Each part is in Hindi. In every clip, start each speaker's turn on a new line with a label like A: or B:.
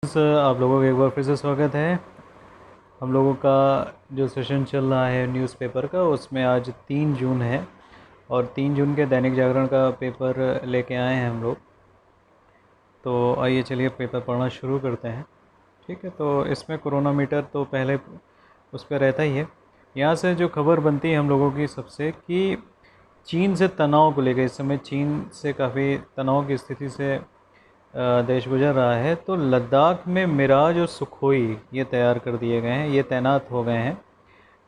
A: आप लोगों का एक बार फिर से स्वागत है। हम लोगों का जो सेशन चल रहा है न्यूज़पेपर का, उसमें आज 3 जून है और 3 जून के दैनिक जागरण का पेपर लेके आए हैं हम लोग। तो आइए चलिए पेपर पढ़ना शुरू करते हैं। ठीक है, तो इसमें कोरोना मीटर तो पहले उस पर रहता ही है। यहाँ से जो खबर बनती है हम लोगों की सबसे कि चीन से तनाव को लेकर, इस समय चीन से काफ़ी तनाव की स्थिति से देश गुजर रहा है। तो लद्दाख में मिराज और सुखोई ये तैयार कर दिए गए हैं, ये तैनात हो गए हैं,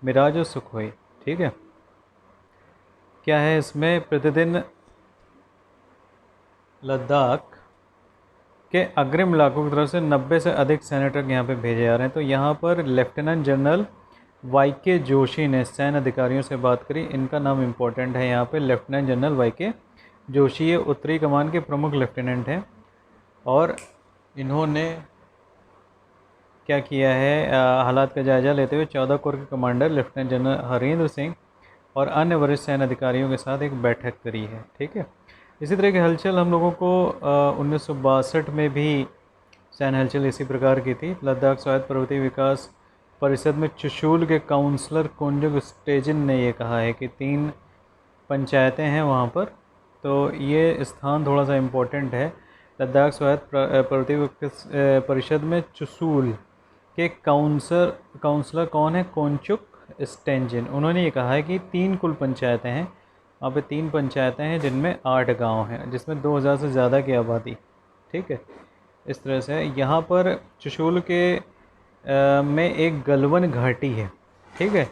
A: मिराज और सुखोई। ठीक है, क्या है इसमें, प्रतिदिन लद्दाख के अग्रिम इलाकों की तरफ से 90 से अधिक सैनिक यहाँ पे भेजे जा रहे हैं। तो यहाँ पर लेफ्टिनेंट जनरल वाई.के. जोशी ने सैन्य अधिकारियों से बात करी। इनका नाम इम्पोर्टेंट है यहाँ पे, लेफ्टिनेंट जनरल वाई.के. जोशी, ये उत्तरी कमान के प्रमुख लेफ्टिनेंट हैं। और इन्होंने क्या किया है, हालात का जायजा लेते हुए 14 कोर के commander lieutenant general Harendra Singh और अन्य वरिष्ठ सैन्य अधिकारियों के साथ एक बैठक करी है। ठीक है, इसी तरह की हलचल हम लोगों को 1962 में भी सैन्य हलचल इसी प्रकार की थी। लद्दाख स्वायत्त पर्वतीय विकास परिषद में चुशूल के काउंसलर कुंजग स्टेजिन ने ये कहा है कि 3 पंचायतें हैं वहाँ पर, तो ये स्थान थोड़ा सा इम्पोर्टेंट है। लद्दाख स्वायत्त पर्वतीय विकास परिषद में चुशूल के काउंसलर कौन है, कोंचुक स्टेंजिन, उन्होंने ये कहा है कि 3 कुल पंचायतें हैं वहाँ पे, 3 पंचायतें हैं जिनमें 8 गांव हैं, जिसमें 2000 से ज़्यादा की आबादी। ठीक है, इस तरह से यहाँ पर चुशूल के में एक गलवन घाटी है। ठीक है,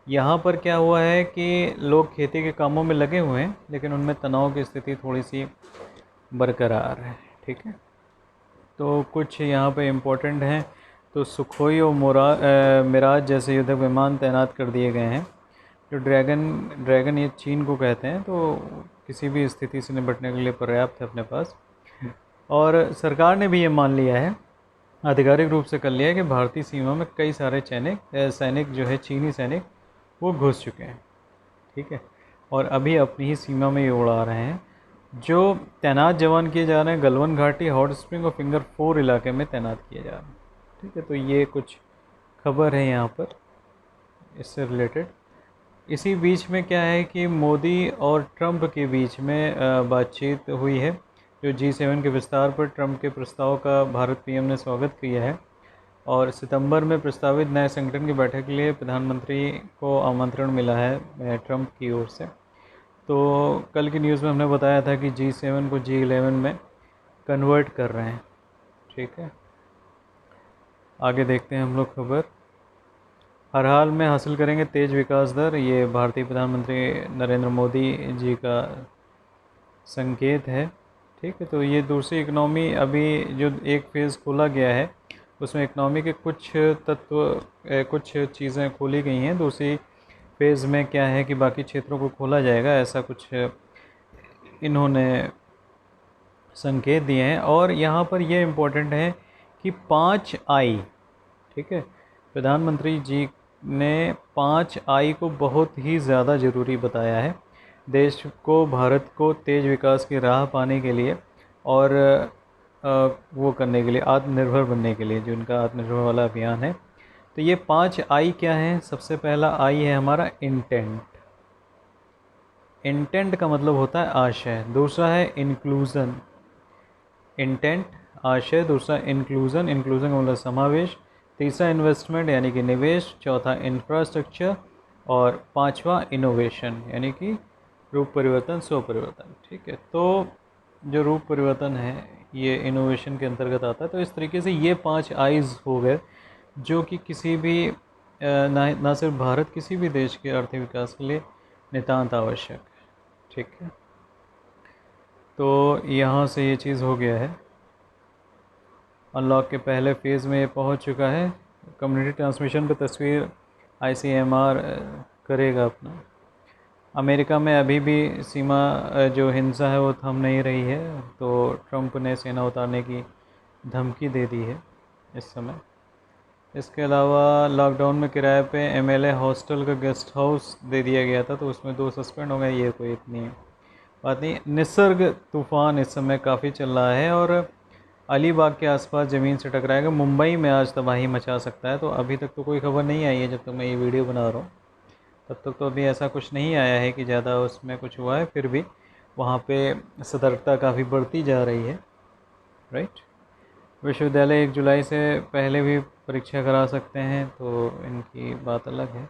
A: यहाँ पर क्या हुआ है कि लोग खेती के कामों में लगे हुए हैं, लेकिन उनमें तनाव की स्थिति थोड़ी सी बरकरार है। ठीक है, तो कुछ यहाँ पे इम्पोर्टेंट हैं। तो सुखोई और मिराज जैसे युद्धक विमान तैनात कर दिए गए हैं। जो ड्रैगन ये चीन को कहते हैं, तो किसी भी स्थिति से निपटने के लिए पर्याप्त है अपने पास। और सरकार ने भी ये मान लिया है, आधिकारिक रूप से कर लिया है कि भारतीय सीमा में कई सारे सैनिक जो है, चीनी सैनिक, वो घुस चुके हैं। ठीक है, और अभी अपनी ही सीमा में ये उड़ा रहे हैं। जो तैनात जवान किए जा रहे हैं, गलवन घाटी, हॉट स्प्रिंग और फिंगर 4 इलाके में तैनात किए जा रहे हैं। ठीक है, तो ये कुछ खबर है यहाँ पर इससे रिलेटेड। इसी बीच में क्या है कि मोदी और ट्रंप के बीच में बातचीत हुई है। जो G7 के विस्तार पर ट्रंप के प्रस्ताव का भारत पीएम ने स्वागत किया है और सितंबर में प्रस्तावित नए संगठन की बैठक के लिए प्रधानमंत्री को आमंत्रण मिला है ट्रंप की ओर से। तो कल की न्यूज़ में हमने बताया था कि G7 को G11 में कन्वर्ट कर रहे हैं। ठीक है, आगे देखते हैं हम लोग खबर। हर हाल में हासिल करेंगे तेज विकास दर, ये भारतीय प्रधानमंत्री नरेंद्र मोदी जी का संकेत है। ठीक है, तो ये दूसरी इकनॉमी, अभी जो एक फेज़ खोला गया है उसमें इकनॉमी के कुछ कुछ चीज़ें खोली गई हैं। दूसरी फेज़ में क्या है कि बाकी क्षेत्रों को खोला जाएगा, ऐसा कुछ इन्होंने संकेत दिए हैं। और यहाँ पर ये इम्पोर्टेंट है कि 5I, ठीक है, प्रधानमंत्री जी ने 5I को बहुत ही ज़्यादा ज़रूरी बताया है देश को, भारत को तेज़ विकास की राह पाने के लिए और वो करने के लिए, आत्मनिर्भर बनने के लिए, जो इनका आत्मनिर्भर वाला अभियान है। तो ये 5I क्या है, सबसे पहला I है हमारा इंटेंट। इंटेंट का मतलब होता है आशय। दूसरा है इंक्लूज़न, इंटेंट आशय। दूसरा इंक्लूज़न, इंक्लूज़न का मतलब समावेश। तीसरा इन्वेस्टमेंट यानी कि निवेश। चौथा इंफ्रास्ट्रक्चर और पांचवा इनोवेशन यानी कि रूप परिवर्तन, स्व परिवर्तन। ठीक है, तो जो रूप परिवर्तन है ये इनोवेशन के अंतर्गत आता है। तो इस तरीके से ये 5 आइज़ हो गए जो कि किसी भी ना सिर्फ भारत, किसी भी देश के आर्थिक विकास के लिए नितांत आवश्यक है। ठीक है, तो यहाँ से ये चीज़ हो गया है। अनलॉक के पहले फेज़ में ये पहुँच चुका है। कम्युनिटी ट्रांसमिशन पर तस्वीर ICMR करेगा अपना। अमेरिका में अभी भी सीमा जो हिंसा है वो थम नहीं रही है, तो ट्रंप ने सेना उतारने की धमकी दे दी है इस समय। इसके अलावा लॉकडाउन में किराए पे MLA हॉस्टल का गेस्ट हाउस दे दिया गया था, तो उसमें 2 सस्पेंड हो गए। ये कोई इतनी बात नहीं। निसर्ग तूफ़ान इस समय काफ़ी चल रहा है और अलीबाग के आसपास ज़मीन से टकराएगा, मुंबई में आज तबाही मचा सकता है। तो अभी तक तो कोई खबर नहीं आई है जब तक मैं ये वीडियो बना रहा हूँ, तब तक तो अभी ऐसा कुछ नहीं आया है कि ज़्यादा उसमें कुछ हुआ है। फिर भी वहाँ पे सतर्कता काफ़ी बढ़ती जा रही है, राइट। विश्वविद्यालय 1 जुलाई से पहले भी परीक्षा करा सकते हैं, तो इनकी बात अलग है।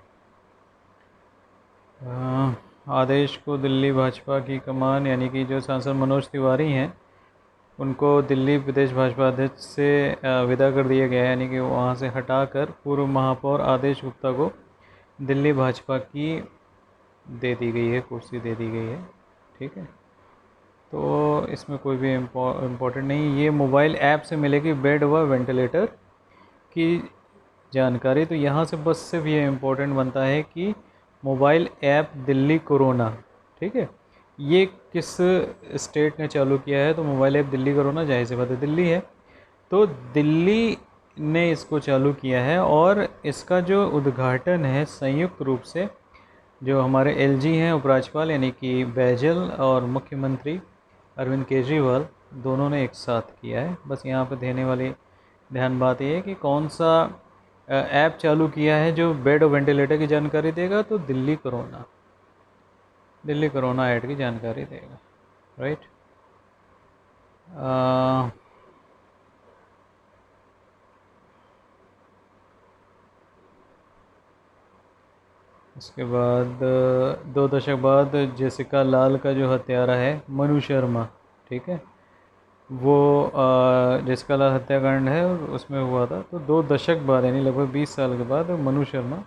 A: आदेश को दिल्ली भाजपा की कमान यानी कि जो सांसद मनोज तिवारी हैं उनको दिल्ली प्रदेश भाजपा अध्यक्ष से विदा कर दिया गया है, यानी कि वहाँ से हटाकर पूर्व महापौर आदेश गुप्ता को दिल्ली भाजपा की दे दी गई है, कुर्सी दे दी गई है, ठीक है। तो इसमें कोई भी इम्पोर्टेंट नहीं। ये मोबाइल ऐप से मिलेगी बेड व वेंटिलेटर की जानकारी। तो यहाँ से बस सिर्फ ये इम्पोर्टेंट बनता है कि मोबाइल ऐप दिल्ली कोरोना, ठीक है, ये किस स्टेट ने चालू किया है। तो मोबाइल ऐप दिल्ली कोरोना, जाहिर सी बात है दिल्ली है, तो दिल्ली ने इसको चालू किया है। और इसका जो उद्घाटन है संयुक्त रूप से जो हमारे एलजी हैं उपराज्यपाल यानी कि बैजल और मुख्यमंत्री अरविंद केजरीवाल दोनों ने एक साथ किया है। बस यहाँ पर देने वाली ध्यान बात ये है कि कौन सा ऐप चालू किया है जो बेड और वेंटिलेटर की जानकारी देगा। तो दिल्ली कोरोना ऐड की जानकारी देगा, राइट। उसके बाद 2 दशक बाद जेसिका लाल का जो हत्यारा है मनु शर्मा, ठीक है, वो जेसिका लाल हत्याकांड है और उसमें हुआ था। तो 2 दशक बाद यानी लगभग 20 साल के बाद मनु शर्मा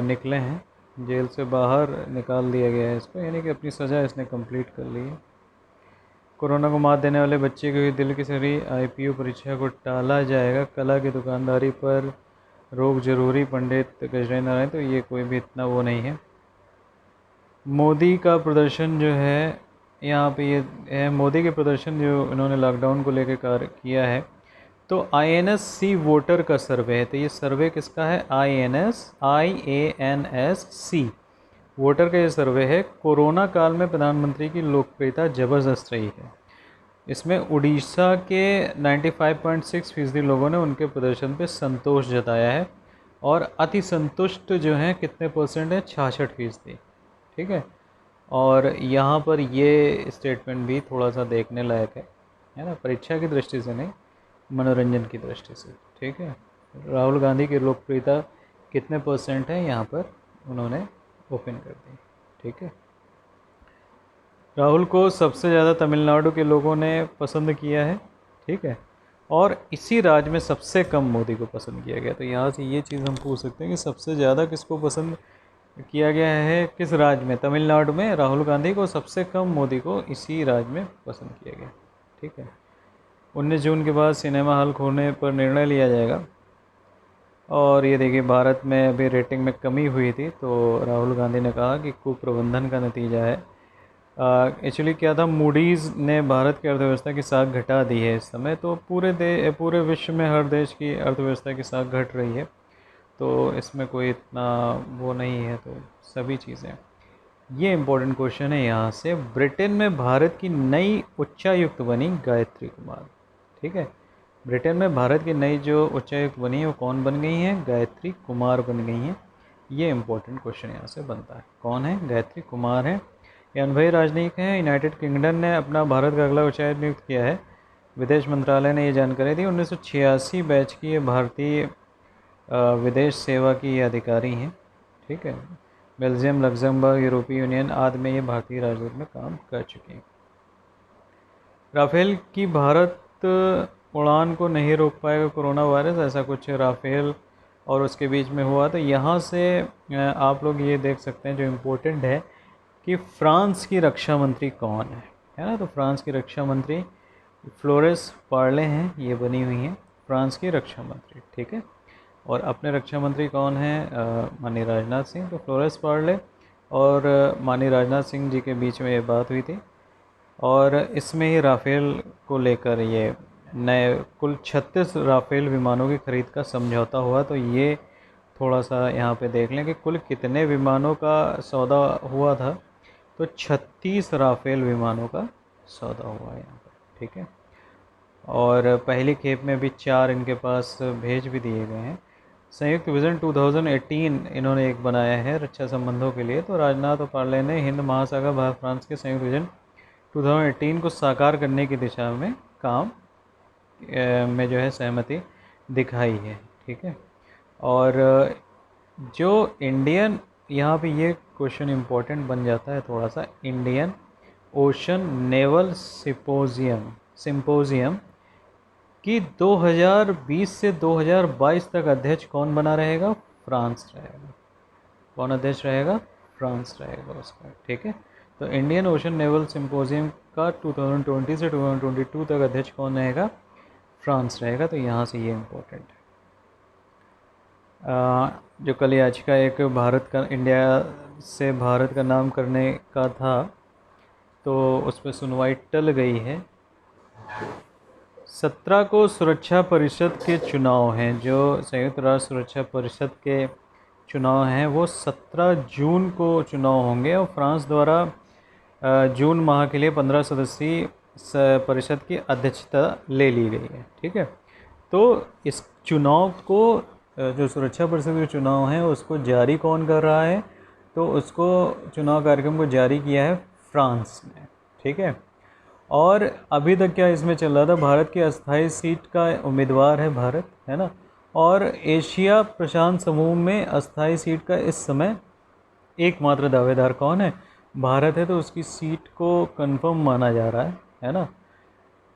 A: निकले हैं, जेल से बाहर निकाल दिया गया है इसको, यानी कि अपनी सज़ा इसने कंप्लीट कर ली है। कोरोना को मात देने वाले बच्चे की दिल की सारी आईपीयू परीक्षा को टाला जाएगा, कला की दुकानदारी पर रोक जरूरी, पंडित गजराज नारायण। तो ये कोई भी इतना वो नहीं है। मोदी का प्रदर्शन जो है यहाँ पे ये है, मोदी के प्रदर्शन जो इन्होंने लॉकडाउन को लेकर कार्य किया है। तो INSC वोटर का सर्वे है। तो ये सर्वे किसका है? IANSC वोटर का ये सर्वे है। कोरोना काल में प्रधानमंत्री की लोकप्रियता ज़बरदस्त रही है। इसमें उड़ीसा के 95.6% लोगों ने उनके प्रदर्शन पे संतोष जताया है और अति संतुष्ट जो हैं कितने परसेंट है? 66%, ठीक है। और यहाँ पर ये स्टेटमेंट भी थोड़ा सा देखने लायक है ना, परीक्षा की दृष्टि से नहीं, मनोरंजन की दृष्टि से, ठीक है। राहुल गांधी की लोकप्रियता कितने परसेंट है यहाँ पर उन्होंने ओपन कर दी, ठीक है। राहुल को सबसे ज़्यादा तमिलनाडु के लोगों ने पसंद किया है, ठीक है, और इसी राज्य में सबसे कम मोदी को पसंद किया गया। तो यहाँ से ये चीज़ हम पूछ सकते हैं कि सबसे ज़्यादा किसको पसंद किया गया है, किस राज्य में? तमिलनाडु में राहुल गांधी को, सबसे कम मोदी को इसी राज्य में पसंद किया गया, ठीक है। 19 जून के बाद सिनेमा हॉल खोलने पर निर्णय लिया जाएगा। और ये देखिए भारत में अभी रेटिंग में कमी हुई थी, तो राहुल गांधी ने कहा कि कुप्रबंधन का नतीजा है। एक्चुअली क्या था, मूडीज़ ने भारत की अर्थव्यवस्था की साख घटा दी है इस समय। तो पूरे विश्व में हर देश की अर्थव्यवस्था की साख घट रही है, तो इसमें कोई इतना वो नहीं है। तो सभी चीज़ें, ये इम्पोर्टेंट क्वेश्चन है यहाँ से। ब्रिटेन में भारत की नई उच्चायुक्त बनी गायत्री कुमार, ठीक है। ब्रिटेन में भारत की नई जो उच्चायुक्त बनी है वो कौन बन गई हैं? गायत्री कुमार बन गई हैं। ये इम्पोर्टेंट क्वेश्चन यहाँ से बनता है। कौन है? गायत्री कुमार है। ये अनुभवी राजनयिक हैं। यूनाइटेड किंगडम ने अपना भारत का अगला उच्चायुक्त नियुक्त किया है। विदेश मंत्रालय ने ये जानकारी दी। 1986 बैच की ये भारतीय विदेश सेवा की ये अधिकारी हैं, ठीक है। बेल्जियम, लग्जमबर्ग, यूरोपीय यूनियन आदि में ये भारतीय राजदूत में काम कर चुकी हैं। राफेल की भारत उड़ान को नहीं रोक पाएगा कोरोना वायरस, ऐसा कुछ राफेल और उसके बीच में हुआ। तो यहाँ से आप लोग ये देख सकते हैं जो इम्पोर्टेंट है कि फ्रांस की रक्षा मंत्री कौन है ना। तो फ्रांस की रक्षा मंत्री फ्लोरेंस पार्ले हैं, ये बनी हुई हैं फ्रांस की रक्षा मंत्री, ठीक है। और अपने रक्षा मंत्री कौन हैं? माननीय राजनाथ सिंह। तो फ्लोरेंस पार्ले और माननीय राजनाथ सिंह जी के बीच में ये बात हुई थी और इसमें ही राफेल को लेकर ये नए कुल 36 राफेल विमानों की खरीद का समझौता हुआ। तो ये थोड़ा सा यहाँ पे देख लें कि कुल कितने विमानों का सौदा हुआ था। तो 36 राफेल विमानों का सौदा हुआ है यहाँ पर, ठीक है। और पहली खेप में भी 4 इनके पास भेज भी दिए गए हैं। संयुक्त विजन 2018 इन्होंने एक बनाया है रक्षा संबंधों के लिए। तो राजनाथ और पार्ले ने हिंद महासागर भारत फ्रांस के संयुक्त विजन 2018 को साकार करने की दिशा में काम में जो है सहमति दिखाई है। ठीक है। और जो इंडियन, यहाँ पे ये क्वेश्चन इम्पोर्टेंट बन जाता है थोड़ा सा, इंडियन ओशन नेवल सिंपोजियम कि 2020 से 2022 तक अध्यक्ष कौन बना रहेगा? फ्रांस रहेगा। कौन अध्यक्ष रहेगा? फ्रांस रहेगा उसका। ठीक है। तो इंडियन ओशन नेवल सिंपोजियम का 2020 से 2022 तक अध्यक्ष कौन रहेगा? फ्रांस रहेगा। तो यहाँ से ये इम्पोर्टेंट है। जो कल याचिका एक भारत का, इंडिया से भारत का नाम करने का था, तो उस पर सुनवाई टल गई है। 17 को सुरक्षा परिषद के चुनाव हैं, जो संयुक्त राष्ट्र सुरक्षा परिषद के चुनाव हैं वो 17 जून को चुनाव होंगे। और फ्रांस द्वारा जून माह के लिए 15 सदस्यीय परिषद की अध्यक्षता ले ली गई है। ठीक है। तो इस चुनाव को, जो सुरक्षा परिषद के चुनाव हैं उसको जारी कौन कर रहा है? तो उसको, चुनाव कार्यक्रम को जारी किया है फ्रांस ने। ठीक है। और अभी तक क्या इसमें चल रहा था? भारत की अस्थायी सीट का उम्मीदवार है भारत, है ना। और एशिया प्रशांत समूह में अस्थायी सीट का इस समय एकमात्र दावेदार कौन है? भारत है। तो उसकी सीट को कंफर्म माना जा रहा है ना।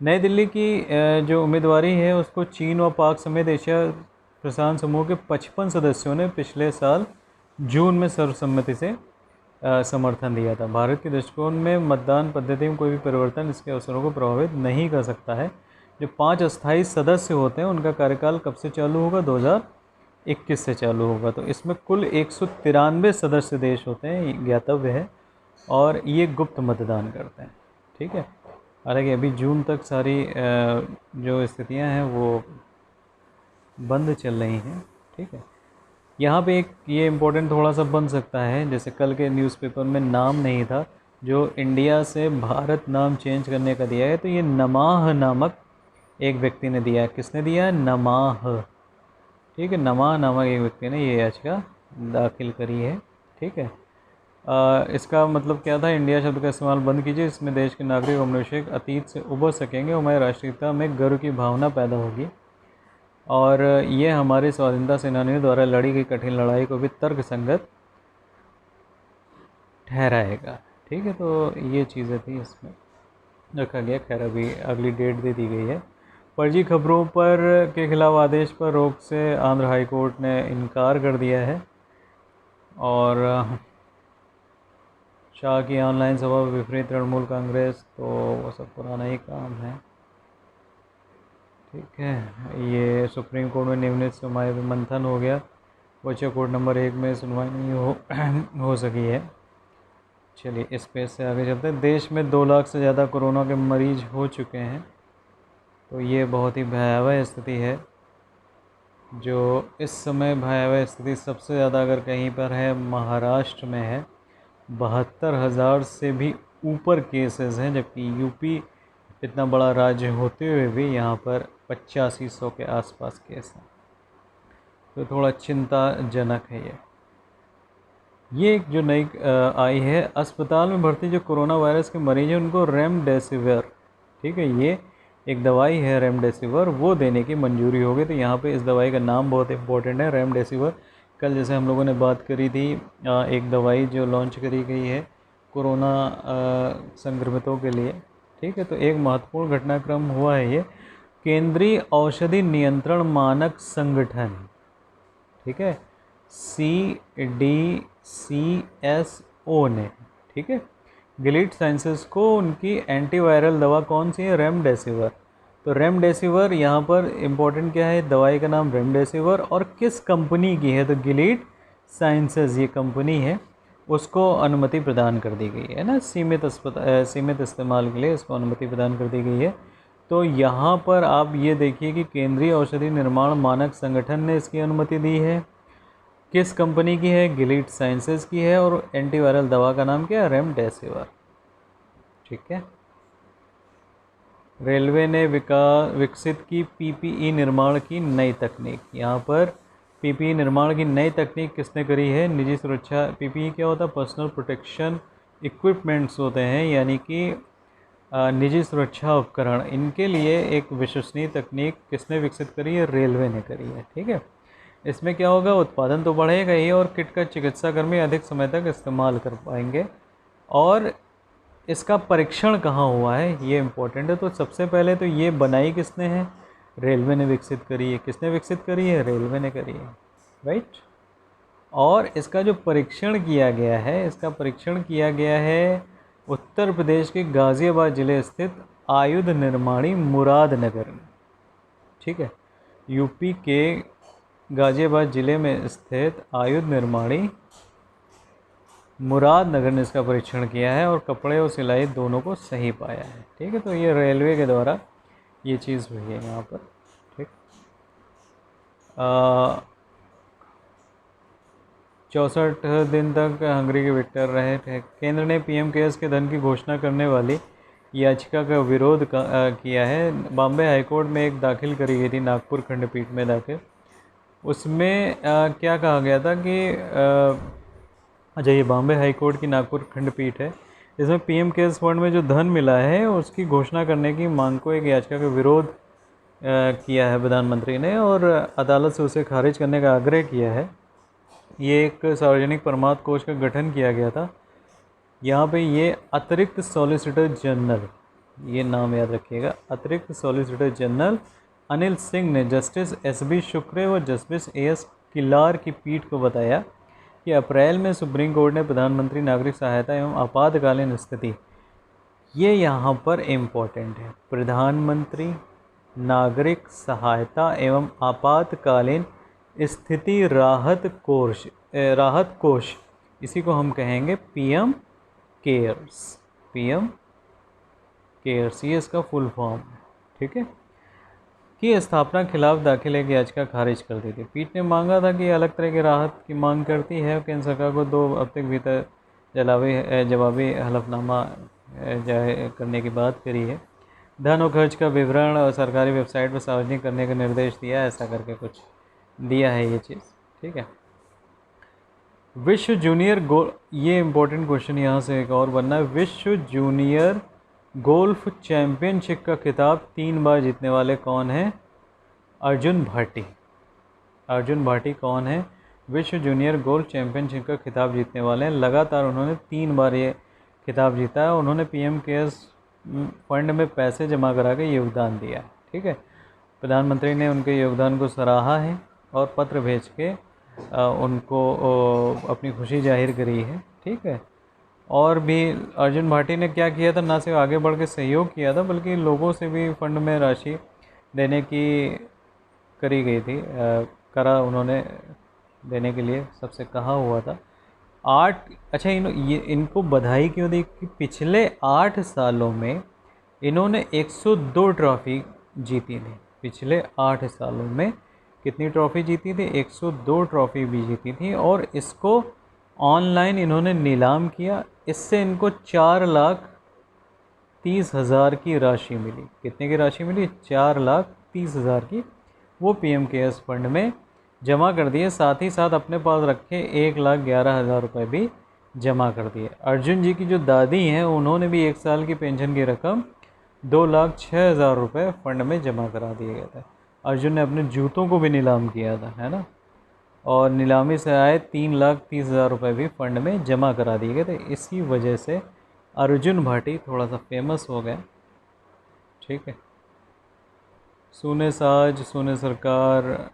A: नई दिल्ली की जो उम्मीदवारी है उसको चीन और पाक समेत एशिया प्रशांत समूह के 55 सदस्यों ने पिछले साल जून में सर्वसम्मति से समर्थन दिया था। भारत के दृष्टिकोण में मतदान पद्धति में कोई भी परिवर्तन इसके अवसरों को प्रभावित नहीं कर सकता है। जो 5 अस्थायी सदस्य होते हैं उनका कार्यकाल कब से चालू होगा? 2021 से चालू होगा। तो इसमें कुल 193 सदस्य देश होते हैं, ज्ञातव्य है। और ये गुप्त मतदान करते हैं। ठीक है। हालांकि अभी जून तक सारी जो स्थितियां हैं वो बंद चल रही हैं। ठीक है। यहाँ पे एक ये इम्पोर्टेंट थोड़ा सा बन सकता है, जैसे कल के न्यूज़पेपर में नाम नहीं था, जो इंडिया से भारत नाम चेंज करने का दिया है, तो ये नमाह नामक एक व्यक्ति ने दिया है। किसने दिया है? नमाह। ठीक है। नमाह नामक एक व्यक्ति ने ये याचिका दाखिल करी है। ठीक है। इसका मतलब क्या था? इंडिया शब्द का इस्तेमाल बंद कीजिए, इसमें देश के नागरिक और मनुष्य अतीत से उबर सकेंगे और हमारी राष्ट्रीयता में गर्व की भावना पैदा होगी। और ये हमारे स्वाधीनता सेनानियों द्वारा लड़ी गई कठिन लड़ाई को भी तर्कसंगत ठहराएगा। ठीक है। तो ये चीज़ें थी इसमें रखा गया। खैर अभी अगली डेट दे दी गई है। फर्जी खबरों पर के खिलाफ आदेश पर रोक से आंध्र हाई कोर्ट ने इनकार कर दिया है। और शाह की ऑनलाइन सभा विपरीत तृणमूल कांग्रेस, तो वो सब पुराना ही काम है। ठीक है। ये सुप्रीम कोर्ट में नियमित सुनवाई मंथन हो गया। बच्चे कोर्ट नंबर 1 में सुनवाई नहीं हो सकी है। चलिए इस पेज से आगे चलते हैं। देश में 2 लाख से ज़्यादा कोरोना के मरीज हो चुके हैं। तो ये बहुत ही भयावह स्थिति है। जो इस समय भयावह स्थिति सबसे ज़्यादा अगर कहीं पर है, महाराष्ट्र में है। 72,000 से भी ऊपर केसेस हैं, जबकि यूपी इतना बड़ा राज्य होते हुए भी यहाँ पर 8500 के आसपास केस हैं। तो थोड़ा चिंताजनक है ये एक जो नई आई है, अस्पताल में भर्ती जो कोरोना वायरस के मरीज हैं उनको रेमडेसिविर, ठीक है, ये एक दवाई है रेमडेसिविर, वो देने की मंजूरी हो गई। तो यहाँ पे इस दवाई का नाम बहुत इंपॉर्टेंट है, रेमडेसिविर। कल जैसे हम लोगों ने बात करी थी, एक दवाई जो लॉन्च करी गई है कोरोना संक्रमितों के लिए, ठीक है। तो एक महत्वपूर्ण घटनाक्रम हुआ है ये, केंद्रीय औषधि नियंत्रण मानक संगठन, ठीक है, CDCSO ने, ठीक है, गिलीड साइंसेस को उनकी एंटीवायरल दवा कौन सी है? रेमडेसिविर। तो रेमडेसिविर यहाँ पर इम्पोर्टेंट क्या है, दवाई का नाम रेमडेसिविर और किस कंपनी की है? तो गिलीड साइंसेस ये कंपनी है, उसको अनुमति प्रदान कर दी गई है ना, सीमित इस्तेमाल के लिए इसको अनुमति प्रदान कर दी गई है। तो यहाँ पर आप ये देखिए कि केंद्रीय औषधि निर्माण मानक संगठन ने इसकी अनुमति दी है। किस कंपनी की है? गिलीड साइंसेस की है। और एंटीवायरल दवा का नाम क्या है? रेमडेसिविर, ठीक है। रेलवे ने विकसित की पीपीई निर्माण की नई तकनीक। यहाँ पर पीपीई निर्माण की नई तकनीक किसने करी है? निजी सुरक्षा। पीपीई क्या होता है? पर्सनल प्रोटेक्शन इक्विपमेंट्स होते हैं, यानी कि निजी सुरक्षा उपकरण। इनके लिए एक विश्वसनीय तकनीक किसने विकसित करी है? रेलवे ने करी है। ठीक है, इसमें क्या होगा? उत्पादन तो बढ़ेगा ही और किट का चिकित्साकर्मी अधिक समय तक इस्तेमाल कर पाएंगे। और इसका परीक्षण कहाँ हुआ है, ये इम्पोर्टेंट है। तो सबसे पहले तो ये बनाई किसने है? रेलवे ने विकसित करी है। किसने विकसित करी है? रेलवे ने करी है, राइट। और इसका जो परीक्षण किया गया है, इसका परीक्षण किया गया है उत्तर प्रदेश के गाज़ियाबाद ज़िले स्थित आयुध निर्माणी मुरादनगर में। ठीक है, यूपी के गाज़ियाबाद ज़िले में स्थित आयुध निर्माणी मुरादनगर ने इसका परीक्षण किया है और कपड़े और सिलाई दोनों को सही पाया है। ठीक है, तो ये रेलवे के द्वारा ये चीज़ हुई है यहाँ पर। ठीक, 64 दिन तक हंगरी के विक्टर रहे थे। केंद्र ने पीएम केयर्स के धन की घोषणा करने वाली याचिका का विरोध किया है। बॉम्बे हाईकोर्ट में एक दाखिल करी गई थी, नागपुर खंडपीठ में दाखिल। उसमें क्या कहा गया था कि अच्छा, ये बॉम्बे हाईकोर्ट की नागपुर खंडपीठ है। इसमें पीएम केयर्स फंड में जो धन मिला है उसकी घोषणा करने की मांग को एक याचिका का विरोध किया है प्रधानमंत्री ने, और अदालत से उसे खारिज करने का आग्रह किया है। ये एक सार्वजनिक परमार्थ कोष का गठन किया गया था। यहाँ पे ये अतिरिक्त सॉलिसिटर जनरल, ये नाम याद रखिएगा, अतिरिक्त सॉलिसिटर जनरल अनिल सिंह ने जस्टिस एसबी शुक्रे व जस्टिस एएस किलार की पीठ को बताया कि अप्रैल में सुप्रीम कोर्ट ने प्रधानमंत्री नागरिक सहायता एवं आपातकालीन स्थिति, ये यहाँ पर इम्पोर्टेंट है, प्रधानमंत्री नागरिक सहायता एवं आपातकालीन स्थिति राहत कोष, इसी को हम कहेंगे पीएम केयर्स। पीएम केयर्स, ये इसका फुल फॉर्म है। ठीक है, की स्थापना खिलाफ दाखिल एक याचिका खारिज कर दी थी। पीठ ने मांगा था कि अलग तरह की राहत की मांग करती है। केंद्र सरकार को 2 हफ्ते के भीतर जवाबी हलफनामा जारी करने की बात करी है। धन और खर्च का विवरण और सरकारी वेबसाइट पर सार्वजनिक करने का निर्देश दिया है, ऐसा करके कुछ दिया है ये चीज़। ठीक है, विश्व जूनियर ये इंपॉर्टेंट क्वेश्चन यहाँ से एक और बनना है। विश्व जूनियर गोल्फ चैंपियनशिप का खिताब 3 बार जीतने वाले कौन हैं? अर्जुन भाटी। अर्जुन भाटी कौन है? विश्व जूनियर गोल्फ चैंपियनशिप का खिताब जीतने वाले हैं। लगातार उन्होंने 3 बार ये खिताब जीता है। उन्होंने पीएम केयर्स फंड में पैसे जमा करा के योगदान दिया है। ठीक है, प्रधानमंत्री ने उनके योगदान को सराहा है और पत्र भेज के उनको अपनी खुशी जाहिर करी है। ठीक है, और भी अर्जुन भाटी ने क्या किया था, ना सिर्फ आगे बढ़ के सहयोग किया था बल्कि लोगों से भी फंड में राशि देने की करी गई थी, करा उन्होंने देने के लिए सबसे कहा हुआ था। अच्छा, इनको बधाई क्यों दी कि पिछले 8 सालों में इन्होंने 102 ट्रॉफी जीती थी। पिछले 8 सालों में कितनी ट्रॉफी जीती थी? 102 ट्रॉफी भी जीती थी। और इसको ऑनलाइन इन्होंने नीलाम किया। इससे इनको 4,30,000 की राशि मिली। कितने की राशि मिली? 4,30,000 की। वो पीएम केयर्स फंड में जमा कर दिए। साथ ही साथ अपने पास रखे 1,11,000 रुपये भी जमा कर दिए। अर्जुन जी की जो दादी हैं उन्होंने भी 1 साल की पेंशन की रकम 2,06,000 रुपये फंड में जमा करा दिए गए थे। अर्जुन ने अपने जूतों को भी नीलाम किया था, है ना, और नीलामी से आए 3,30,000 रुपये भी फंड में जमा करा दिए गए थे। इसी वजह से अर्जुन भाटी थोड़ा सा फेमस हो गए। ठीक है, सूने साज सूने सरकार,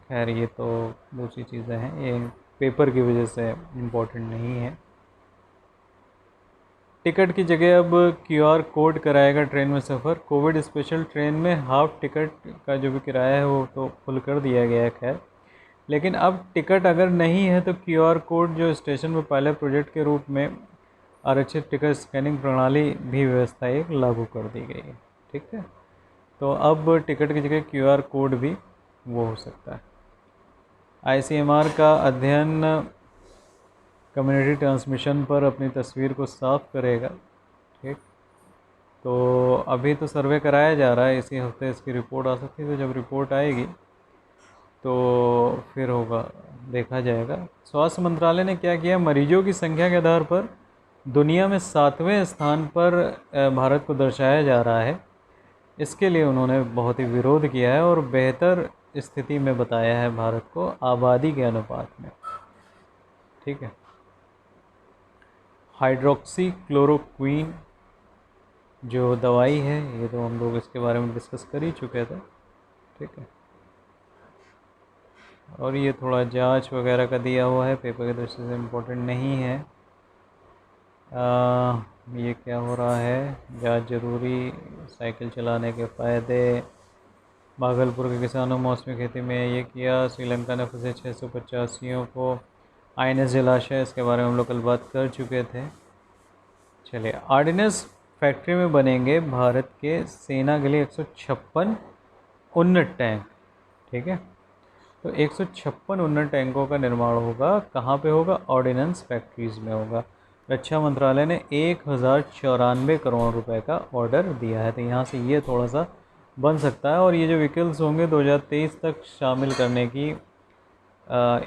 A: खैर ये तो दूसरी चीज़ें हैं, ये पेपर की वजह से इम्पोर्टेंट नहीं है। टिकट की जगह अब क्यूआर कोड कराएगा ट्रेन में सफ़र। कोविड स्पेशल ट्रेन में हाफ टिकट का जो भी किराया है वो तो फुल कर दिया गया है, खैर, लेकिन अब टिकट अगर नहीं है तो क्यूआर कोड जो स्टेशन पर पहले प्रोजेक्ट के रूप में आरक्षित टिकट स्कैनिंग प्रणाली भी व्यवस्था एक लागू कर दी गई है। ठीक है, तो अब टिकट की जगह क्यूआर कोड भी वो हो सकता है। आईसीएमआर का अध्ययन कम्युनिटी ट्रांसमिशन पर अपनी तस्वीर को साफ करेगा। ठीक, तो अभी तो सर्वे कराया जा रहा है, इसी हफ्ते इसकी रिपोर्ट आ सकती है, तो जब रिपोर्ट आएगी तो फिर होगा, देखा जाएगा। स्वास्थ्य मंत्रालय ने क्या किया, मरीजों की संख्या के आधार पर दुनिया में 7वें स्थान पर भारत को दर्शाया जा रहा है। इसके लिए उन्होंने बहुत ही विरोध किया है और बेहतर स्थिति में बताया है भारत को आबादी के अनुपात में। ठीक है। हाइड्रोक्सी क्लोरोक्वीन जो दवाई है, ये तो हम लोग इसके बारे में डिस्कस कर ही चुके थे। ठीक है। और ये थोड़ा जांच वगैरह का दिया हुआ है, पेपर की दृष्टि से इम्पोर्टेंट नहीं है। ये क्या हो रहा है, जांच जरूरी, साइकिल चलाने के फ़ायदे, भागलपुर के किसानों मौसमी खेती में ये किया, श्रीलंका ने फंसे 685 को INS जलाशय, इसके बारे में हम लोग कल बात कर चुके थे। चलिए, आर्डिनेंस फैक्ट्री में बनेंगे भारत के सेना के लिए 156 उन्नत टैंक। ठीक है। तो 156 उन्नत टैंकों का निर्माण होगा, कहाँ पे होगा, ऑर्डिनेंस फैक्ट्रीज़ में होगा। रक्षा मंत्रालय ने 1094 करोड़ रुपए का ऑर्डर दिया है, तो यहाँ से ये थोड़ा सा बन सकता है। और ये जो व्हीकल्स होंगे 2023 तक शामिल करने की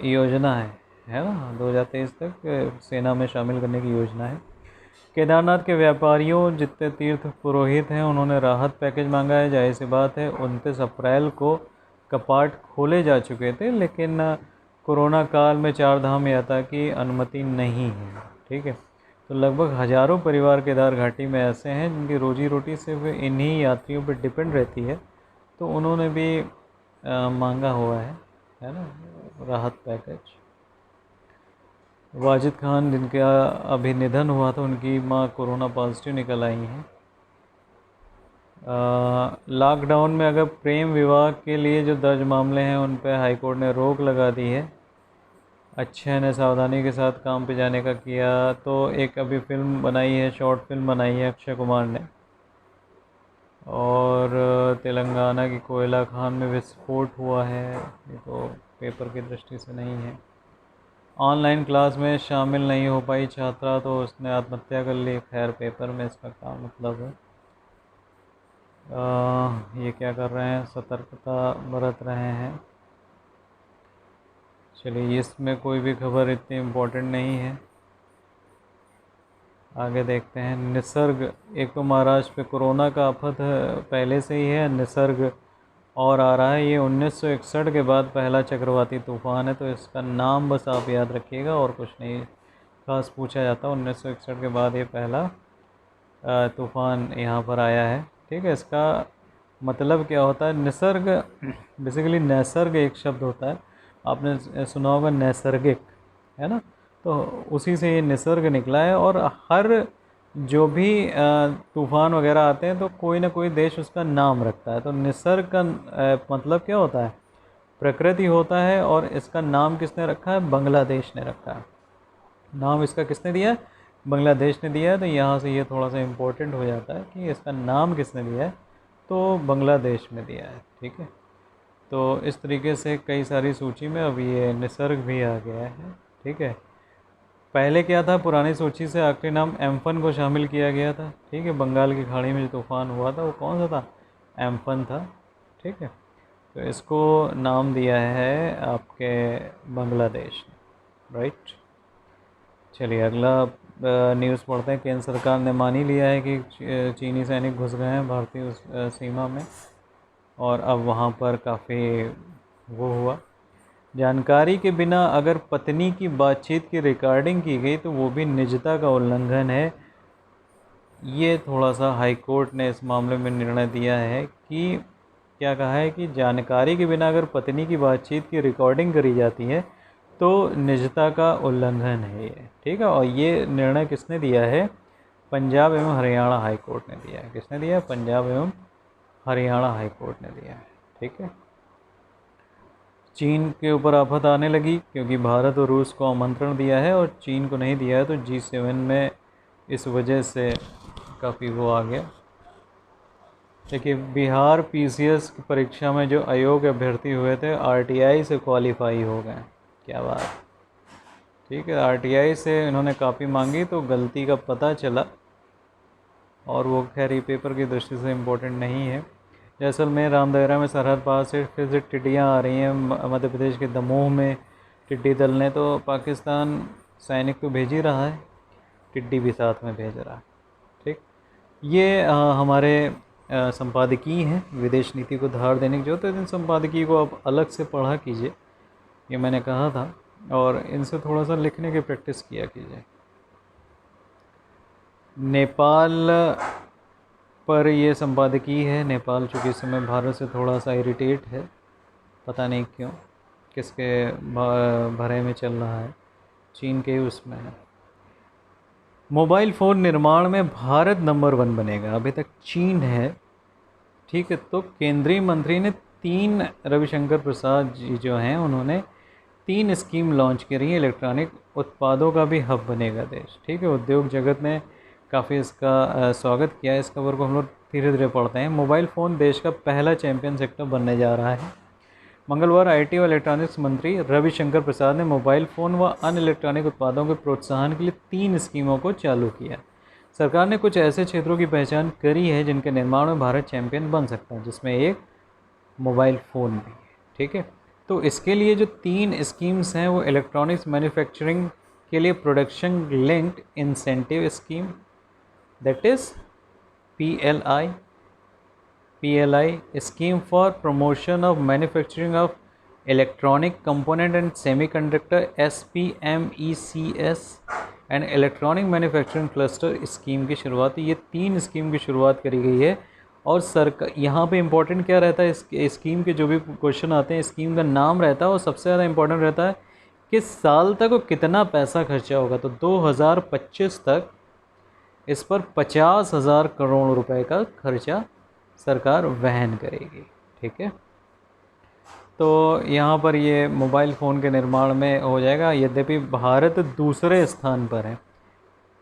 A: योजना है ना, 2023 तक सेना में शामिल करने की योजना है। केदारनाथ के व्यापारियों, जितने तीर्थ पुरोहित हैं, उन्होंने राहत पैकेज मांगा है। जाहिर सी बात है, 29 अप्रैल को कपाट खोले जा चुके थे, लेकिन कोरोना काल में 4 धाम यात्रा की अनुमति नहीं है। ठीक है। तो लगभग हज़ारों परिवार केदार घाटी में ऐसे हैं जिनकी रोजी रोटी सिर्फ इन्हीं यात्रियों पर डिपेंड रहती है, तो उन्होंने भी मांगा हुआ है ना, राहत पैकेज। वाजिद खान, जिनका अभी निधन हुआ था, उनकी मां कोरोना पॉजिटिव निकल आई हैं। लॉकडाउन में अगर प्रेम विवाह के लिए जो दर्ज मामले हैं उन पर हाईकोर्ट ने रोक लगा दी है। अक्षय ने सावधानी के साथ काम पे जाने का किया, तो एक अभी फिल्म बनाई है, शॉर्ट फिल्म बनाई है अक्षय कुमार ने। और तेलंगाना की कोयला खान में विस्फोट हुआ है, ये तो पेपर की दृष्टि से नहीं है। ऑनलाइन क्लास में शामिल नहीं हो पाई छात्रा, तो उसने आत्महत्या कर ली। खैर, पेपर में इसका क्या मतलब है। ये क्या कर रहे हैं, सतर्कता बरत रहे हैं। चलिए, इसमें कोई भी खबर इतनी इम्पोर्टेंट नहीं है, आगे देखते हैं। निसर्ग, एक तो महाराष्ट्र पे कोरोना का आफत पहले से ही है, निसर्ग और आ रहा है। ये 1961 के बाद पहला चक्रवाती तूफान है, तो इसका नाम बस आप याद रखिएगा, और कुछ नहीं खास पूछा जाता। 1961 के बाद ये पहला तूफान यहाँ पर आया है। ठीक है। इसका मतलब क्या होता है, निसर्ग बेसिकली नैसर्ग एक शब्द होता है, आपने सुना होगा नैसर्गिक, है ना, तो उसी से ये निसर्ग निकला है। और हर जो भी तूफ़ान वगैरह आते हैं तो कोई ना कोई देश उसका नाम रखता है। तो निसर्ग का मतलब क्या होता है, प्रकृति होता है, और इसका नाम किसने रखा है, बांग्लादेश ने रखा है। नाम इसका किसने दिया है, बांग्लादेश ने दिया है। तो यहाँ से ये थोड़ा सा इम्पोर्टेंट हो जाता है कि इसका नाम किसने दिया है, तो बांग्लादेश में दिया है। ठीक है। तो इस तरीके से कई सारी सूची में अब ये निसर्ग भी आ गया है। ठीक है। पहले क्या था, पुरानी सूची से आखिरी नाम एम्फन को शामिल किया गया था। ठीक है। बंगाल की खाड़ी में जो तूफ़ान हुआ था वो कौन सा था, एम्फन था। ठीक है। तो इसको नाम दिया है आपके बांग्लादेश ने, राइट। चलिए, अगला न्यूज़ पढ़ते हैं। केंद्र सरकार ने मान ही लिया है कि चीनी सैनिक घुस गए हैं भारतीय सीमा में, और अब वहाँ पर काफ़ी वो हुआ। जानकारी के बिना अगर पत्नी की बातचीत की रिकॉर्डिंग की गई तो वो भी निजता का उल्लंघन है। ये थोड़ा सा हाई कोर्ट ने इस मामले में निर्णय दिया है कि क्या कहा है कि जानकारी के बिना अगर पत्नी की बातचीत की रिकॉर्डिंग करी जाती है तो निजता का उल्लंघन है ये। ठीक है। और ये निर्णय किसने दिया है, पंजाब एवं हरियाणा हाई कोर्ट ने दिया है। किसने दिया है, पंजाब एवं हरियाणा हाई कोर्ट ने दिया है। ठीक है। चीन के ऊपर आफत आने लगी क्योंकि भारत और रूस को आमंत्रण दिया है और चीन को नहीं दिया है, तो G7 में इस वजह से काफ़ी वो आ गया। देखिए, बिहार PCS की परीक्षा में जो अयोग्य अभ्यर्थी हुए थे RTI से क्वालिफाई हो गए। क्या बात। ठीक है। RTI से इन्होंने काफ़ी मांगी तो गलती का पता चला, और वो खैर ये पेपर की दृष्टि से इम्पोर्टेंट नहीं है। जैसलमेर रामदेवरा में सरहद पार से फिर से टिड्डियाँ आ रही हैं। मध्य प्रदेश के दमोह में टिड्डी दल ने तो पाकिस्तान सैनिक तो भेज ही रहा है, टिड्डी भी साथ में भेज रहा है। ठीक, ये हमारे संपादकीय हैं विदेश नीति को धार देने की जरूरत है। इन संपादकीय को आप अलग से पढ़ा कीजिए, ये मैंने कहा था, और इनसे थोड़ा सा लिखने की प्रैक्टिस किया कीजिए। नेपाल पर ये संपादकीय है। नेपाल चूँकि इस समय भारत से थोड़ा सा इरिटेट है, पता नहीं क्यों, किसके भरे में चल रहा है, चीन के उसमें है। मोबाइल फ़ोन निर्माण में भारत नंबर 1 बनेगा, अभी तक चीन है। ठीक है, तो केंद्रीय मंत्री ने 3 रविशंकर प्रसाद जी जो हैं उन्होंने 3 स्कीम लॉन्च करी है। इलेक्ट्रॉनिक उत्पादों का भी हब बनेगा देश। ठीक है, उद्योग जगत ने काफ़ी इसका स्वागत किया है। इस खबर को हम लोग धीरे धीरे पढ़ते हैं। मोबाइल फ़ोन देश का पहला चैंपियन सेक्टर बनने जा रहा है। मंगलवार आईटी और इलेक्ट्रॉनिक्स मंत्री रविशंकर प्रसाद ने मोबाइल फ़ोन व अन्य इलेक्ट्रॉनिक उत्पादों के प्रोत्साहन के लिए 3 स्कीमों को चालू किया। सरकार ने कुछ ऐसे क्षेत्रों की पहचान करी है जिनके निर्माण में भारत चैंपियन बन सकता है, जिसमें एक मोबाइल फ़ोन भी है। ठीक है, तो इसके लिए जो 3 स्कीम्स हैं वो इलेक्ट्रॉनिक्स मैन्युफैक्चरिंग के लिए production linked incentive scheme, that is PLI scheme for promotion of manufacturing of electronic component and semiconductor SPMECS and electronic manufacturing cluster scheme की शुरुआत, ये 3 स्कीम की शुरुआत करी गई है। और सरकार यहाँ पे इम्पोर्टेंट क्या रहता है, इस स्कीम के जो भी क्वेश्चन आते हैं, स्कीम का नाम रहता है और सबसे ज़्यादा इम्पोर्टेंट रहता है कि साल तक वो कितना पैसा खर्चा होगा। तो 2025 तक इस पर 50,000 करोड़ रुपए का खर्चा सरकार वहन करेगी। ठीक है, तो यहाँ पर ये मोबाइल फ़ोन के निर्माण में हो जाएगा। यद्यपि भारत दूसरे स्थान पर है।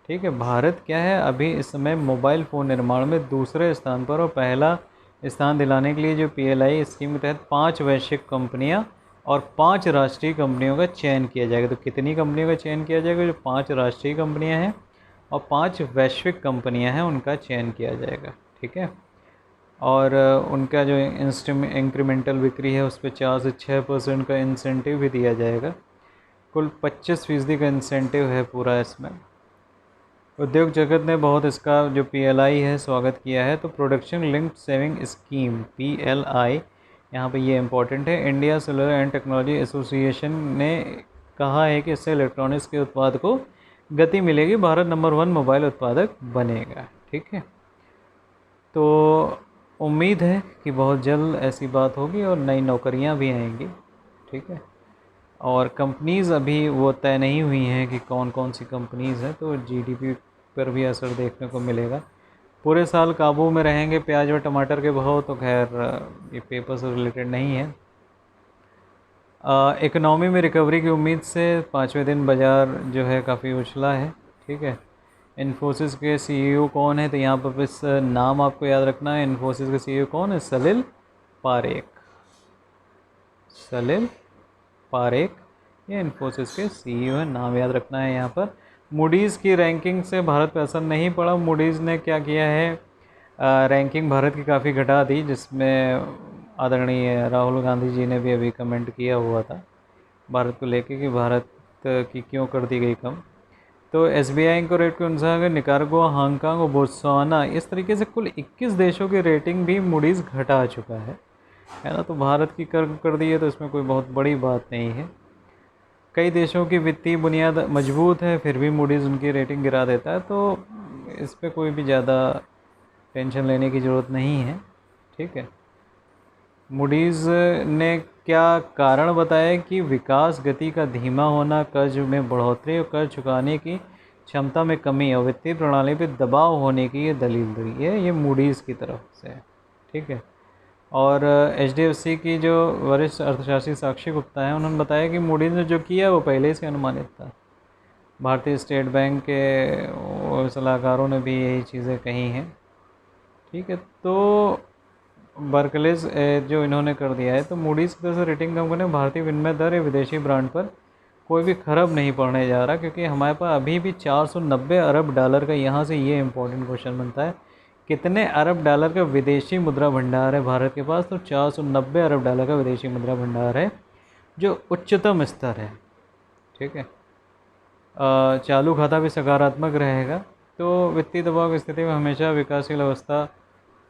A: ठीक है, भारत क्या है अभी इस समय मोबाइल फ़ोन निर्माण में दूसरे स्थान पर, और पहला स्थान दिलाने के लिए जो PLI स्कीम के तहत 5 वैश्विक कंपनियाँ और 5 राष्ट्रीय कंपनियों का चयन किया जाएगा। तो कितनी कंपनियों का चयन किया जाएगा? जो 5 राष्ट्रीय कंपनियाँ हैं और 5 वैश्विक कंपनियाँ हैं उनका चयन किया जाएगा। ठीक है, और उनका जो इंक्रीमेंटल बिक्री है उस पर 4 से 6% का इंसेंटिव भी दिया जाएगा। कुल 25% का इंसेंटिव है पूरा इसमें। उद्योग जगत ने बहुत इसका जो PLI है स्वागत किया है। तो production linked saving scheme PLI, यहाँ पे ये इम्पोर्टेंट है। India cellular and technology association ने कहा है कि इससे इलेक्ट्रॉनिक्स के उत्पाद को गति मिलेगी, भारत नंबर 1 मोबाइल उत्पादक बनेगा। ठीक है, तो उम्मीद है कि बहुत जल्द ऐसी बात होगी और नई नौकरियां भी आएंगी। ठीक है, और कंपनीज़ अभी वो तय नहीं हुई हैं कि कौन कौन सी कंपनीज़ हैं, तो GDP पर भी असर देखने को मिलेगा। पूरे साल काबू में रहेंगे प्याज और टमाटर के भाव, तो खैर ये पेपर से रिलेटेड नहीं है। इकोनॉमी में रिकवरी की उम्मीद से 5वें दिन बाज़ार जो है काफ़ी उछला है। ठीक है, इन्फोसिस के CEO कौन है? तो यहाँ पर बस नाम आपको याद रखना है। इन्फोसिस के CEO कौन है? सलिल पारेख। सलिल पारेख ये इन्फोसिस के CEO है, नाम याद रखना है यहाँ पर। मूडीज़ की रैंकिंग से भारत पर असर नहीं पड़ा। मूडीज़ ने क्या किया है, रैंकिंग भारत की काफ़ी घटा दी, जिसमें आदरणीय राहुल गांधी जी ने भी अभी कमेंट किया हुआ था भारत को लेके कि भारत की क्यों कर दी गई कम। तो SBI को रेट के अनुसार निकारागुआ, हांगकांग और बोत्सवाना, इस तरीके से कुल 21 देशों की रेटिंग भी मूडीज़ घटा चुका है ना। तो भारत की कर दी है तो इसमें कोई बहुत बड़ी बात नहीं है। कई देशों की वित्तीय बुनियाद मजबूत है फिर भी मूडीज़ उनकी रेटिंग गिरा देता है, तो इस पर कोई भी ज़्यादा टेंशन लेने की ज़रूरत नहीं है। ठीक है, मूडीज़ ने क्या कारण बताया कि विकास गति का धीमा होना, कर्ज में बढ़ोतरी और कर्ज चुकाने की क्षमता में कमी और वित्तीय प्रणाली पर दबाव होने की ये दलील दी है, ये मूडीज़ की तरफ से है। ठीक है, और HDFC की जो वरिष्ठ अर्थशास्त्री साक्षी गुप्ता हैं उन्होंने बताया कि मूडीज़ ने जो किया वो पहले से अनुमानित था। भारतीय स्टेट बैंक के सलाहकारों ने भी यही चीज़ें कही हैं। ठीक है, तो बार्कलेज जो इन्होंने कर दिया है, तो मूडीज़ की तरफ से रेटिंग कंपनी भारतीय विनिमय दर या विदेशी ब्रांड पर कोई भी खराब नहीं पड़ने जा रहा, क्योंकि हमारे पास अभी भी $490 अरब का, यहाँ से ये इम्पोर्टेंट क्वेश्चन बनता है कितने अरब डॉलर का विदेशी मुद्रा भंडार है भारत के पास? तो 490 अरब डॉलर का विदेशी मुद्रा भंडार है, जो उच्चतम स्तर है। ठीक है। चालू खाता भी सकारात्मक रहेगा। तो वित्तीय दबाव की स्थिति में हमेशा विकासशील अवस्था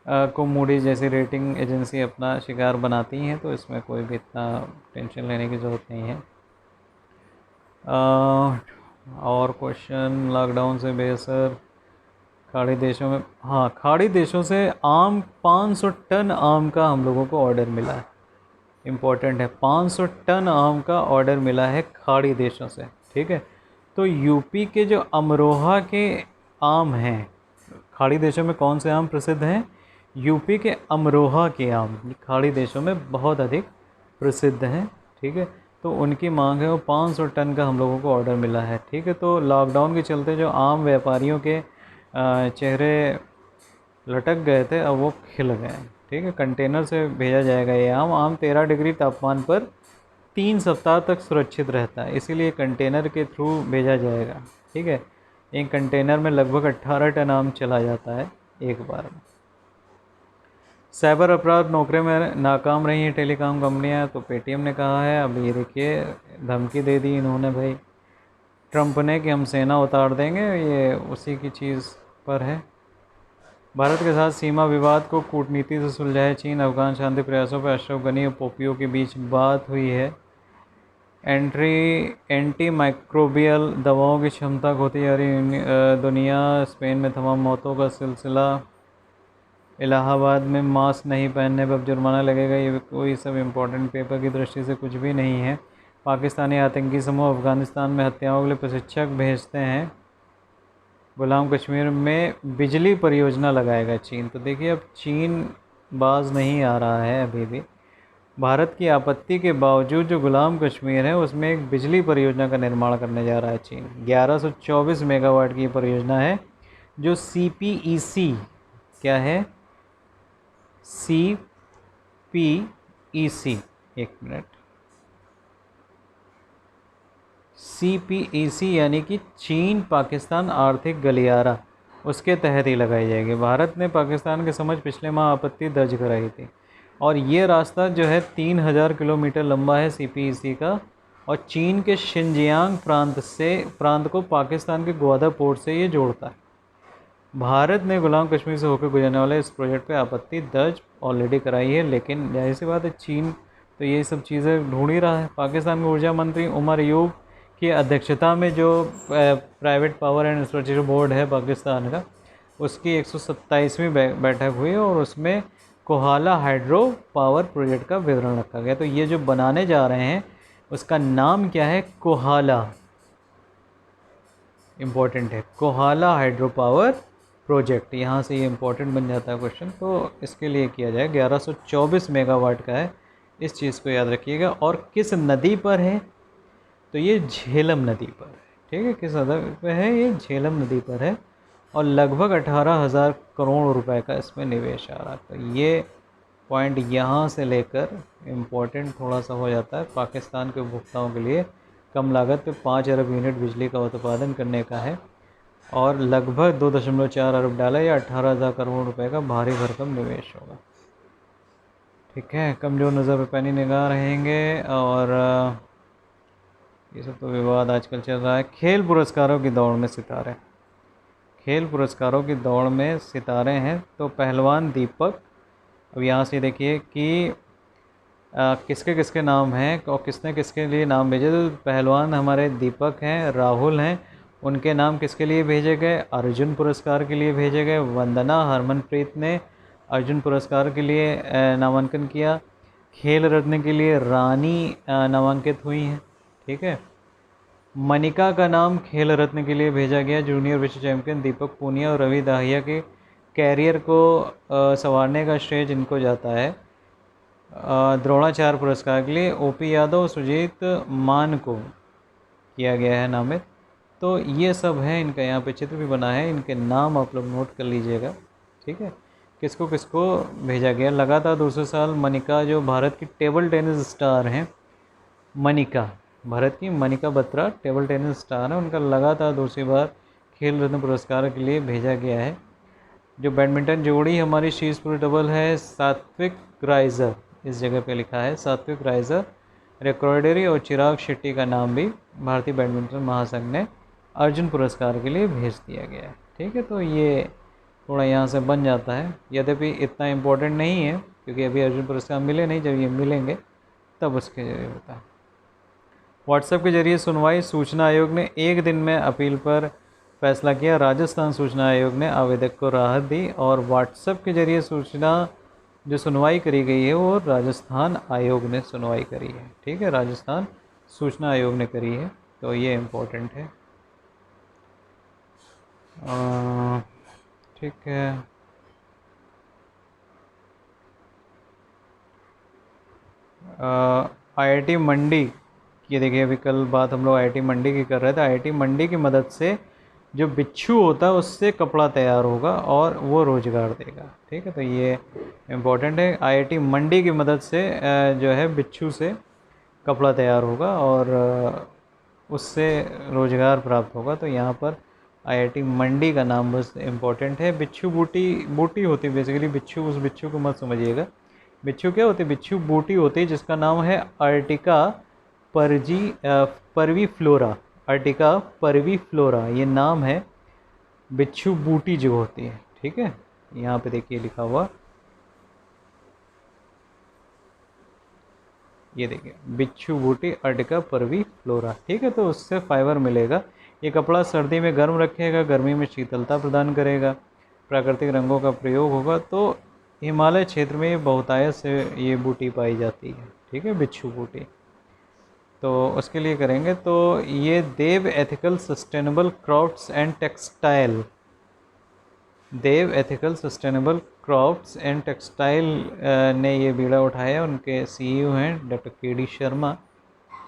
A: को मूडीज जैसी रेटिंग एजेंसी अपना शिकार बनाती हैं, तो इसमें कोई भी इतना टेंशन लेने की ज़रूरत नहीं है। और क्वेश्चन, लॉकडाउन से बेअसर खाड़ी देशों में, हाँ, खाड़ी देशों से आम 500 टन आम का हम लोगों को ऑर्डर मिला है। इम्पोर्टेंट है, 500 टन आम का ऑर्डर मिला है खाड़ी देशों से। ठीक है। तो यूपी के जो अमरोहा के आम हैं, खाड़ी देशों में कौन से आम प्रसिद्ध हैं? यूपी के अमरोहा के आम खाड़ी देशों में बहुत अधिक प्रसिद्ध हैं। ठीक है। तो उनकी मांग है, वो 500 टन का हम लोगों को ऑर्डर मिला है। ठीक है। तो लॉकडाउन के चलते जो आम व्यापारियों के चेहरे लटक गए थे, अब वो खिल गए हैं। ठीक है। कंटेनर से भेजा जाएगा ये आम 13 डिग्री तापमान पर 3 सप्ताह तक सुरक्षित रहता है, इसीलिए कंटेनर के थ्रू भेजा जाएगा। ठीक है। एक कंटेनर में लगभग 18 टन आम चला जाता है एक बार में। साइबर अपराध नौकरियों में नाकाम रही हैं टेलीकॉम कंपनियां, तो पेटीएम ने कहा है। अब ये देखिए, धमकी दे दी इन्होंने भाई ट्रंप ने कि हम सेना उतार देंगे, ये उसी की चीज़ पर है। भारत के साथ सीमा विवाद को कूटनीति से सुलझाए चीन, अफगान शांति प्रयासों पर अशरफ गनी और पोपियो के बीच बात हुई है। एंटी माइक्रोबियल दवाओं की क्षमता खोती जा रही दुनिया, स्पेन में थमा मौतों का सिलसिला, इलाहाबाद में मास्क नहीं पहनने पर अब जुर्माना लगेगा। ये कोई सब इम्पोर्टेंट पेपर की दृष्टि से कुछ भी नहीं है। पाकिस्तानी आतंकी समूह अफगानिस्तान में हत्याओं के लिए प्रशिक्षक भेजते हैं। गुलाम कश्मीर में बिजली परियोजना लगाएगा चीन। तो देखिए, अब चीन बाज नहीं आ रहा है अभी भी। भारत की आपत्ति के बावजूद जो गुलाम कश्मीर है, उसमें एक बिजली परियोजना का निर्माण करने जा रहा है चीन। 1124 मेगावाट की परियोजना है, जो CPEC क्या है? CPEC, एक मिनट, CPEC यानी कि चीन पाकिस्तान आर्थिक गलियारा, उसके तहत ही लगाई जाएगी। भारत ने पाकिस्तान के समक्ष पिछले माह आपत्ति दर्ज कराई थी, और ये रास्ता जो है 3000 किलोमीटर लंबा है CPEC का, और चीन के शिनजियांग प्रांत को पाकिस्तान के ग्वादर पोर्ट से ये जोड़ता है। भारत ने गुलाम कश्मीर से होकर गुजरने वाले इस प्रोजेक्ट पे आपत्ति दर्ज ऑलरेडी कराई है, लेकिन जाहिर सी बात है, चीन तो ये सब चीज़ें ढूंढ ही रहा है। पाकिस्तान के ऊर्जा मंत्री उमर अयूब की अध्यक्षता में जो private power and infrastructure board है पाकिस्तान का, उसकी 127वीं बैठक हुई, और उसमें कोहाला हाइड्रो पावर प्रोजेक्ट का विवरण रखा गया। तो ये जो बनाने जा रहे हैं, उसका नाम क्या है? कोहाला। इम्पोर्टेंट है, कोहाला हाइड्रो पावर प्रोजेक्ट। यहाँ से ये इम्पोर्टेंट बन जाता है क्वेश्चन, तो इसके लिए किया जाए। 1124 मेगावाट का है, इस चीज़ को याद रखिएगा। और किस नदी पर है? तो ये झेलम नदी पर है। ठीक है। किस नदी पर है? ये झेलम नदी पर है, और लगभग 18,000 करोड़ रुपए का इसमें निवेश आ रहा है। तो ये पॉइंट यहाँ से लेकर इम्पोर्टेंट थोड़ा सा हो जाता है। पाकिस्तान के उपभोक्ताओं के लिए कम लागत पे 5 अरब यूनिट बिजली का उत्पादन करने का है, और लगभग 2.4 अरब डॉलर या 18,000 करोड़ रुपए का भारी भरकम निवेश होगा। ठीक है। कमज़ोर नज़र पर पैनी निगाह रहेंगे, और ये सब तो विवाद आजकल चल रहा है। खेल पुरस्कारों की दौड़ में सितारे, खेल पुरस्कारों की दौड़ में सितारे हैं। तो पहलवान दीपक, अब यहाँ से देखिए कि किसके किसके नाम हैं और किसने किसके लिए नाम भेजे। तो पहलवान हमारे दीपक हैं, राहुल हैं, उनके नाम किसके लिए भेजे गए? अर्जुन पुरस्कार के लिए भेजे गए। वंदना हरमनप्रीत ने अर्जुन पुरस्कार के लिए नामांकन किया। खेल रत्न के लिए रानी नामांकित हुई हैं। ठीक है। मनिका का नाम खेल रत्न के लिए भेजा गया। जूनियर विश्व चैंपियन दीपक पूनिया और रवि दाहिया के कैरियर को संवारने का श्रेय जिनको जाता है। द्रोणाचार्य पुरस्कार के लिए OP यादव और सुजीत मान को किया गया है नामित। तो ये सब है, इनका यहाँ पे चित्र भी बना है, इनके नाम आप लोग नोट कर लीजिएगा। ठीक है। किसको किसको भेजा गया। लगातार दूसरे साल मनिका, जो भारत की टेबल टेनिस स्टार हैं, मनिका, भारत की Manika Batra table tennis star है, उनका लगातार दूसरी बार खेल रत्न पुरस्कार के लिए भेजा गया है। जो बैडमिंटन जोड़ी हमारी शीर्ष पुरुष डबल है सात्विक राइजर, इस जगह पे लिखा है सात्विक राइजर रेकॉर्डरी और चिराग शेट्टी का नाम भी भारतीय बैडमिंटन महासंघ ने अर्जुन पुरस्कार के लिए भेज दिया गया है। ठीक है, तो ये थोड़ा यहाँ से बन जाता है, यद्यपि इतना इम्पोर्टेंट नहीं है क्योंकि अभी अर्जुन पुरस्कार मिले नहीं, जब ये मिलेंगे तब उसके जरिए होता है। व्हाट्सएप के जरिए सुनवाई, सूचना आयोग ने एक दिन में अपील पर फैसला किया। राजस्थान सूचना आयोग ने आवेदक को राहत दी और व्हाट्सएप के जरिए सूचना जो सुनवाई करी गई है वो राजस्थान आयोग ने सुनवाई करी है। ठीक है, राजस्थान सूचना आयोग ने करी है, तो ये इम्पोर्टेंट है। ठीक है, आईआईटी मंडी की देखिए, अभी कल बात हम लोग आईआईटी मंडी की कर रहे थे। आईआईटी मंडी की मदद से जो बिच्छू होता है उससे कपड़ा तैयार होगा और वो रोज़गार देगा। ठीक है, तो ये इम्पोर्टेंट है। आईआईटी मंडी की मदद से जो है बिच्छू से कपड़ा तैयार होगा और उससे रोज़गार प्राप्त होगा। तो यहाँ पर आईआईटी मंडी का नाम बस इम्पोर्टेंट है। बिच्छू बूटी होती है बेसिकली, बिच्छू उस बिच्छू को मत समझिएगा। बिच्छू क्या होती है? बिच्छू बूटी होती है जिसका नाम है अर्टिका परवीफ्लोरा। अर्टिका परवीफ्लोरा ये नाम है बिच्छू बूटी जो होती है। ठीक है, यहाँ पे देखिए लिखा हुआ, ये देखिए बिच्छू बूटी अर्टिका परवीफ्लोरा। ठीक है, तो उससे फाइबर मिलेगा। ये कपड़ा सर्दी में गर्म रखेगा, गर्मी में शीतलता प्रदान करेगा, प्राकृतिक रंगों का प्रयोग होगा। तो हिमालय क्षेत्र में बहुतायत से ये बूटी पाई जाती है। ठीक है, बिच्छू बूटी, तो उसके लिए करेंगे। तो ये Dev ethical sustainable crafts and textile, Dev ethical sustainable crafts and textile ने ये बीड़ा उठाया। उनके सीईओ हैं डॉक्टर के.डी. शर्मा,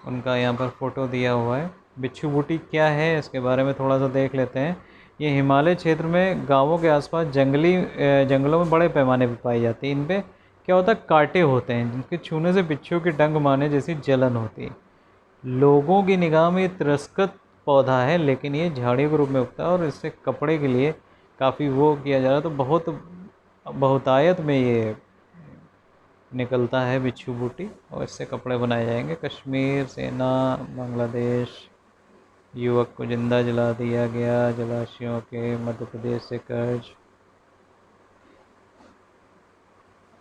A: उनका यहाँ पर फ़ोटो दिया हुआ है। बिच्छू बूटी क्या है इसके बारे में थोड़ा सा देख लेते हैं। ये हिमालय क्षेत्र में गांवों के आसपास जंगलों में बड़े पैमाने पर पाई जाती है। इन पर क्या होता है? कांटे होते हैं जिनके छूने से बिच्छू की डंक मारने जैसी जलन होती है। लोगों की निगाह में ये तिरस्कृत पौधा है, लेकिन ये झाड़ियों के रूप में उगता है और इससे कपड़े के लिए काफ़ी वो किया जा रहा है। तो बहुतायत में ये निकलता है बिच्छू बूटी और इससे कपड़े बनाए जाएंगे। कश्मीर सेना बांग्लादेश युवक को जिंदा जला दिया गया, जलाशयों के मध्य प्रदेश से कर्ज।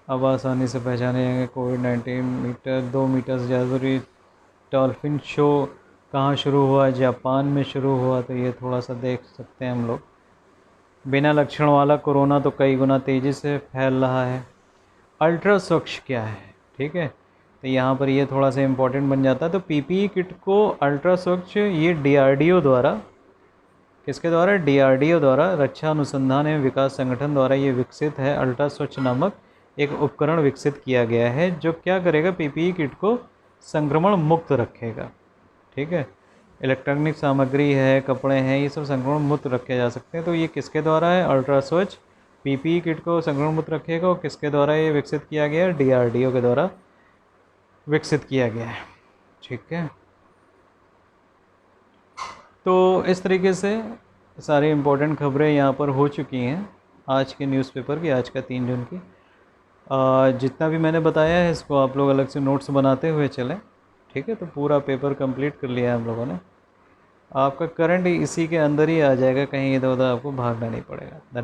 A: अब आसानी से पहचाने जाएंगे कोविड-19 2 मीटर से ज़्यादा दूरी। डॉल्फिन शो कहाँ शुरू हुआ? जापान में शुरू हुआ। तो ये थोड़ा सा देख सकते हैं हम लोग। बिना लक्षण वाला कोरोना तो कई गुना तेज़ी से फैल रहा है। अल्ट्रा स्वच्छ क्या है? ठीक है, तो यहाँ पर ये थोड़ा सा इम्पोर्टेंट बन जाता है। तो पीपीई किट को अल्ट्रा स्वच्छ ये डीआरडीओ द्वारा, किसके द्वारा? डीआरडीओ द्वारा, रक्षा अनुसंधान एवं विकास संगठन द्वारा ये विकसित है। अल्ट्रा स्वच्छ नामक एक उपकरण विकसित किया गया है जो क्या करेगा? पीपीई किट को संक्रमण मुक्त रखेगा। ठीक है, इलेक्ट्रॉनिक सामग्री है, कपड़े हैं, ये सब संक्रमण मुक्त रखे जा सकते हैं। तो ये किसके द्वारा है? अल्ट्रा स्वच्छ पीपीई किट को संक्रमण मुक्त रखेगा। और किसके द्वारा ये विकसित किया गया है? डीआरडीओ के द्वारा विकसित किया गया है। ठीक है, तो इस तरीके से सारी इम्पोर्टेंट खबरें यहाँ पर हो चुकी हैं आज के न्यूज़पेपर की, आज का 3 जून की। जितना भी मैंने बताया है इसको आप लोग अलग से नोट्स बनाते हुए चलें। ठीक है, तो पूरा पेपर कंप्लीट कर लिया है हम लोगों ने। आपका करंट इसी के अंदर ही आ जाएगा, कहीं इधर उधर आपको भागना नहीं पड़ेगा।